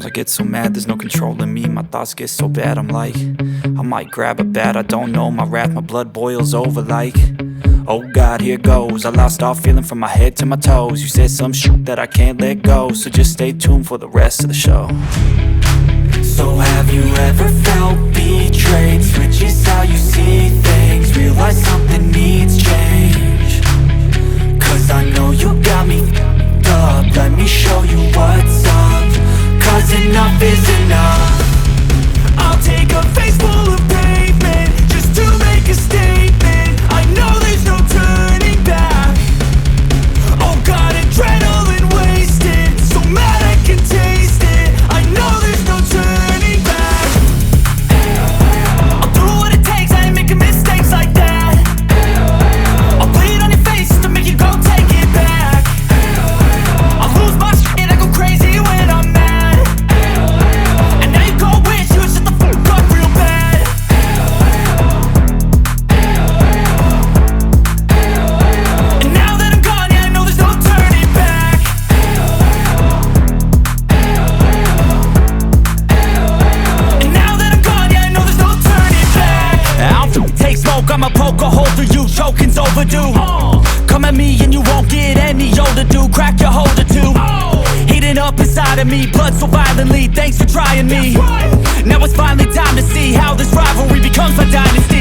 Sometimes I get so mad, there's no controlling me. My thoughts get so bad, I'm like, I might grab a bat, I don't know. My wrath, my blood boils over like, oh God, here goes. I lost all feeling from my head to my toes. You said some shit that I can't let go, so just stay tuned for the rest of the show. So have you ever felt betrayed? Switches how you see things, realize something needs change. Cause I know you got me f***ed up, let me show you what's up. Cause enough is enough. I'll take a face full of pavement just to make a statement. I know there's no turning back. Oh God, adrenaline wasted, so mad I can taste it. I know there's no turning back. I'll do what it takes, I ain't making mistakes like that. I'll bleed on your face to make you go take it back. I'll lose my shit, I go crazy when I'm mad. And now you go wish you would shut the fuck up real bad. And now that I'm gone, yeah, I know there's no turning back. And now that I'm gone, yeah, I know there's no turning back. I don't take smoke, I'ma poke a hole through you, choking's overdue. Come at me and you won't get any older, dude. Crack your holder too. Heating up inside of me, blood so violently. Thanks for trying me. Now it's finally time to see how this rivalry becomes a dynasty.